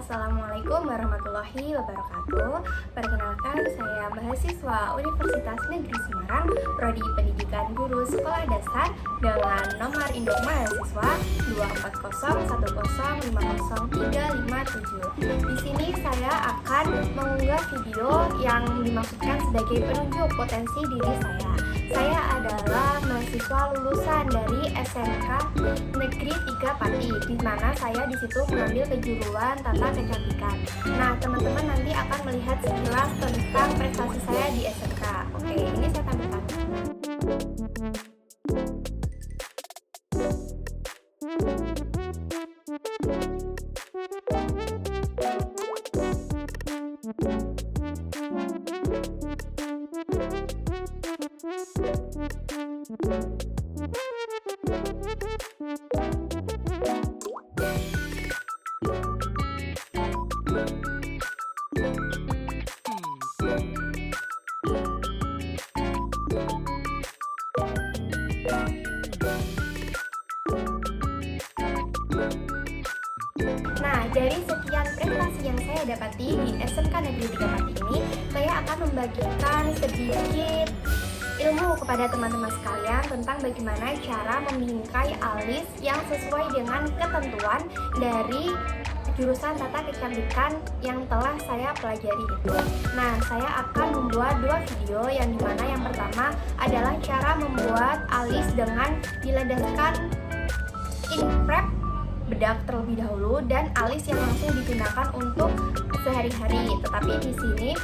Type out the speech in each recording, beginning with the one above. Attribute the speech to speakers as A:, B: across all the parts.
A: Assalamualaikum warahmatullahi wabarakatuh. Perkenalkan, saya mahasiswa Universitas Negeri Semarang, Prodi Pendidikan Guru Sekolah Dasar dengan nomor induk mahasiswa 24110503557. Di sini saya akan mengunggah video yang dimaksudkan sebagai penunjuk potensi diri saya. Saya adalah mahasiswa lulusan dari SMK Negeri 3 Pati, di mana saya di situ mengambil kejuruan tata kecantikan. Nah, teman-teman nanti akan melihat sekilas tentang prestasi saya di SMK. Oke, ini saya tampilkan. Nah, dari sekian prestasi yang saya dapati di SMK Negeri 3 Pati ini, saya akan membagikan sedikit ilmu kepada teman-teman sekalian tentang bagaimana cara membingkai alis yang sesuai dengan ketentuan dari jurusan tata kecantikan yang telah saya pelajari itu. Nah, saya akan membuat dua video, yang dimana yang pertama adalah cara membuat alis dengan diledeskan skin prep bedak terlebih dahulu dan alis yang langsung digunakan untuk sehari-hari. Tetapi di sini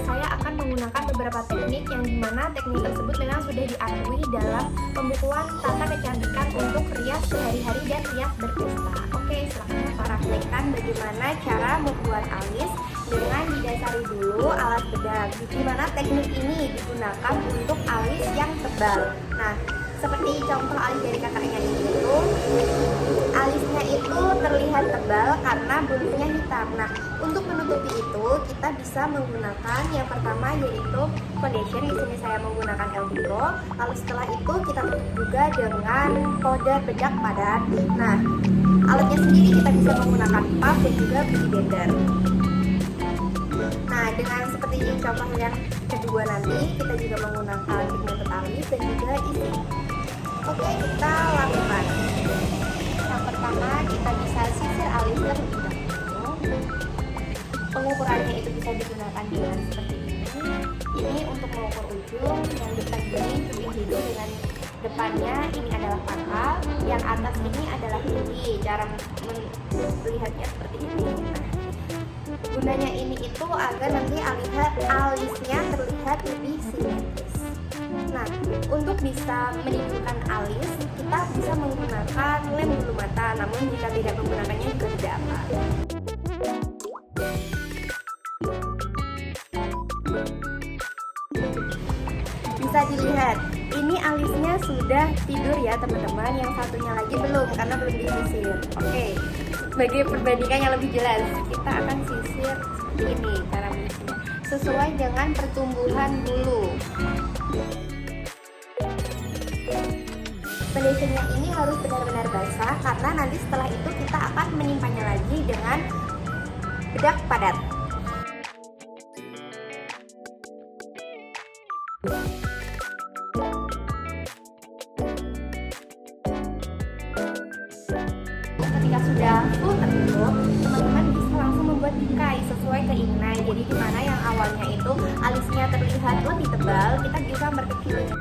A: saya akan menggunakan beberapa teknik yang dimana teknik tersebut memang sudah diakui dalam pembukuan tata kecantikan untuk rias sehari-hari dan rias berpesta. Oke, silahkan praktekkan bagaimana cara membuat alis dengan didasari dulu alat bedak, di mana teknik ini digunakan untuk alis yang tebal. Nah, seperti contoh alis dari kakaknya ini itu, alisnya itu terlihat tebal karena bulunya hitam. Nah, untuk menutupi itu kita bisa menggunakan yang pertama yaitu foundation. Di sini saya menggunakan LB Pro. Lalu setelah itu kita tutup juga dengan powder bedak padat. Nah, alatnya sendiri kita bisa menggunakan puff dan juga beauty blender. Nah, dengan seperti contoh yang kedua nanti kita juga menggunakan pigmented alis dan juga isi. Oke, kita lakukan. Yang pertama kita bisa sisir alis terlebih dahulu. Pengukurannya itu bisa digunakan dengan seperti ini. Ini untuk mengukur ujung, yang depan ini cuping hidung dengan depannya ini adalah pangkal, yang atas ini adalah tinggi. Cara melihatnya seperti ini. Nah, gunanya ini itu agar nanti alisnya terlihat lebih simetris. Nah, untuk bisa menimbulkan alis, kita bisa menggunakan lem bulu mata, namun jika tidak menggunakannya juga tidak apa. Bisa dilihat, ini alisnya sudah tidur ya teman-teman, yang satunya lagi belum karena belum disisir. Oke, sebagai perbandingan yang lebih jelas, kita akan sisir seperti ini cara menyisirnya, sesuai dengan pertumbuhan bulu. Foundationnya ini harus benar-benar basah karena nanti setelah itu kita akan menimpanya lagi dengan bedak padat. Ketika sudah full tertutup, teman-teman bisa langsung membuat bingkai sesuai keinginan. Jadi dimana yang awalnya itu alisnya terlihat lebih tebal, kita bisa memperkecilnya.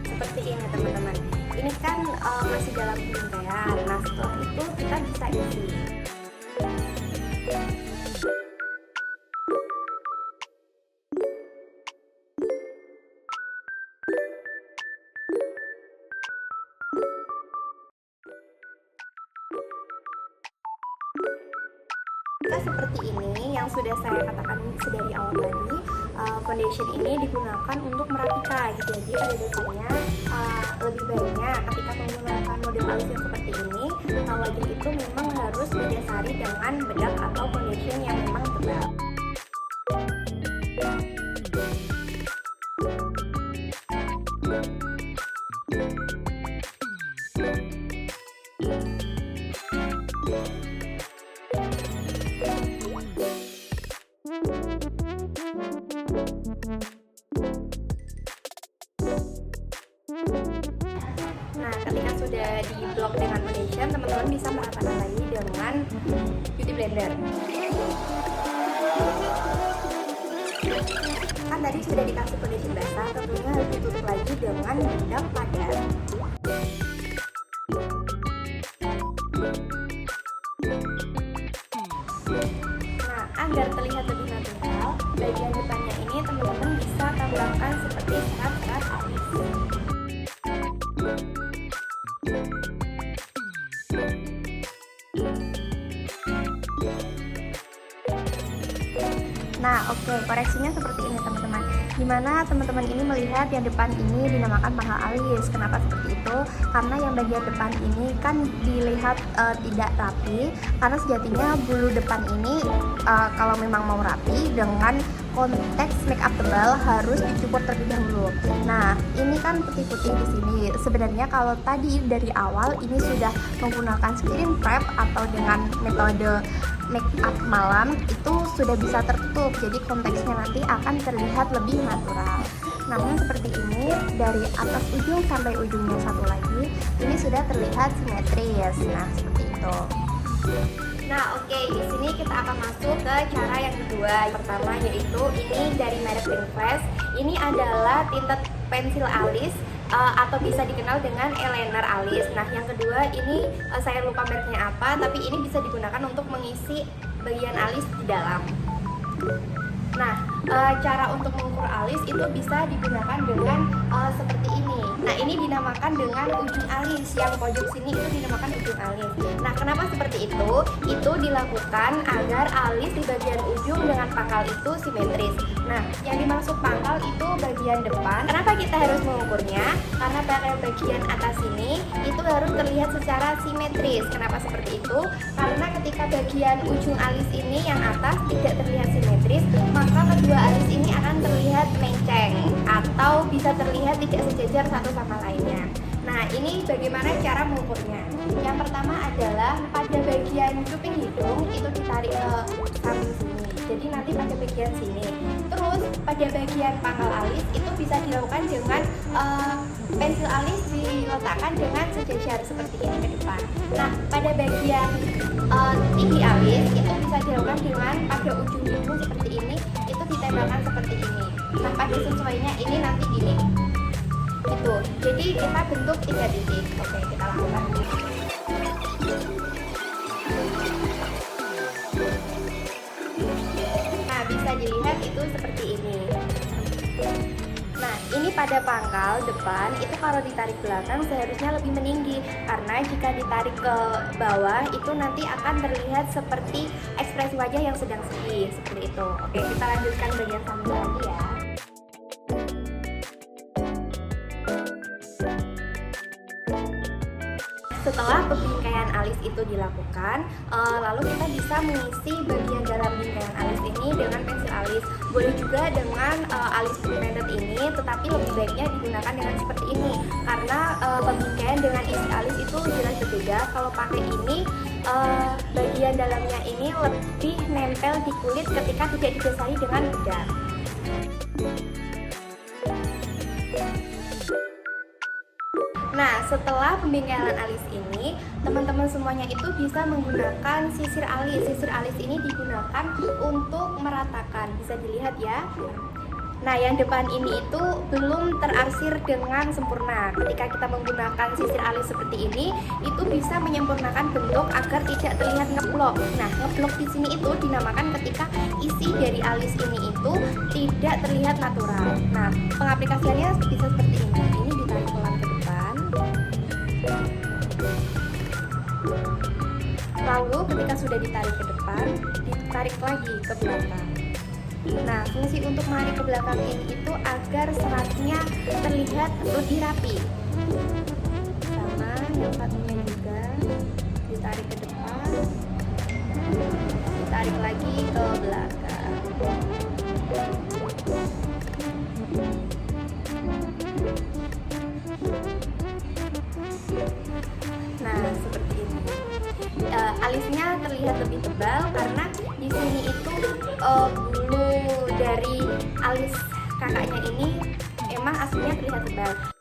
A: Seperti ini teman-teman. Ini kan masih dalam pembingkaian. Nah, setelah itu kita bisa isi. Seperti ini yang sudah saya katakan sedari awal tadi, foundation ini digunakan untuk merapikan. Jadi pada dasarnya lebih baiknya ketika menggunakan model alis yang seperti ini, wajah itu memang harus didasari dengan bedak atau foundation yang memang tebal. Nah, ketika sudah di blok dengan foundation, teman-teman bisa meratakan lagi dengan beauty blender. Kan tadi sudah dikasih foundation basah, tentunya harus ditutup lagi dengan benang padat. Nah, agar terlihat lebih natural, bagian depannya ini teman-teman bisa tambahkan seperti serat-serat alis. Nah, oke, koreksinya seperti ini teman-teman. Dimana teman-teman ini melihat yang depan ini dinamakan paha alis. Kenapa seperti itu? Karena yang bagian depan ini kan dilihat tidak rapi. Karena sejatinya bulu depan ini kalau memang mau rapi dengan konteks make up tebal harus dicukur terlebih dahulu. Nah, ini kan putih-putih di sini. Sebenarnya kalau tadi dari awal ini sudah menggunakan skin prep atau dengan metode make up malam itu sudah bisa tertutup, jadi konteksnya nanti akan terlihat lebih natural. Namun seperti ini, dari atas ujung sampai ujungnya satu lagi, ini sudah terlihat simetris. Nah, seperti itu. Nah, oke, di sini kita akan masuk ke cara yang kedua. Yang pertama yaitu ini dari merek Pink Flash. Ini adalah tinted pensil alis atau bisa dikenal dengan eyeliner alis. Nah, yang kedua ini saya lupa mereknya apa, tapi ini bisa digunakan untuk mengisi bagian alis di dalam. Nah, cara untuk mengukur alis itu bisa digunakan dengan seperti ini. Nah, ini dinamakan dengan ujung alis. Yang pojok sini itu dinamakan ujung alis. Nah, kenapa seperti itu? Itu dilakukan agar alis di bagian ujung dengan pangkal itu simetris. Nah, yang dimaksud pangkal itu bagian depan. Kenapa kita harus mengukurnya? Karena pada bagian atas ini itu harus terlihat secara simetris. Kenapa seperti itu? Karena ketika bagian ujung alis ini yang atas tidak terlihat simetris, maka kedua alis ini akan terlihat menceng atau bisa terlihat tidak sejajar satu sama lainnya. Nah, ini bagaimana cara mengukurnya? Yang pertama adalah pada bagian cuping hidung itu ditarik ke samping sini. Jadi nanti pada bagian sini. Terus pada bagian pangkal alis itu bisa dilakukan dengan pensil alis diletakkan dengan sejajar seperti ini ke depan. Nah, pada bagian tinggi alis itu bisa dilakukan dengan pada ujung hidung seperti ini, itu ditembakkan seperti ini. Nah, pada sesuainya ini nanti gini. Itu. Jadi kita bentuk 3 titik. Oke, kita lakukan. Nah, bisa dilihat itu seperti ini. Nah, ini pada pangkal depan itu kalau ditarik belakang seharusnya lebih meninggi, karena jika ditarik ke bawah itu nanti akan terlihat seperti ekspresi wajah yang sedang sedih, seperti itu. Oke, kita lanjutkan bagian samping lagi ya. Setelah pembingkaian alis itu dilakukan, lalu kita bisa mengisi bagian dalam bingkaian alis ini dengan pensil alis. Boleh juga dengan alis pigmented ini, tetapi lebih baiknya digunakan dengan seperti ini, karena pembingkaian dengan isi alis itu jelas berbeda. Kalau pakai ini, bagian dalamnya ini lebih nempel di kulit ketika tidak didasari dengan bedak. Nah, setelah pembingkaian alis ini, teman-teman semuanya itu bisa menggunakan sisir alis. Sisir alis ini digunakan untuk meratakan, bisa dilihat ya. Nah, yang depan ini itu belum terarsir dengan sempurna. Ketika kita menggunakan sisir alis seperti ini, itu bisa menyempurnakan bentuk agar tidak terlihat ngeblok. Nah, ngeblok di sini itu dinamakan ketika isi dari alis ini itu tidak terlihat natural. Nah, pengaplikasiannya bisa seperti ini. Ini ditarik pelan ke depan. Lalu ketika sudah ditarik ke depan, ditarik lagi ke belakang. Nah, fungsi untuk menarik ke belakang ini itu agar seratnya terlihat lebih rapi. Sama yang satunya juga ditarik ke depan, ditarik lagi ke belakang. tebal karena di sini itu bulu dari alis kakaknya ini emang aslinya terlihat tebal.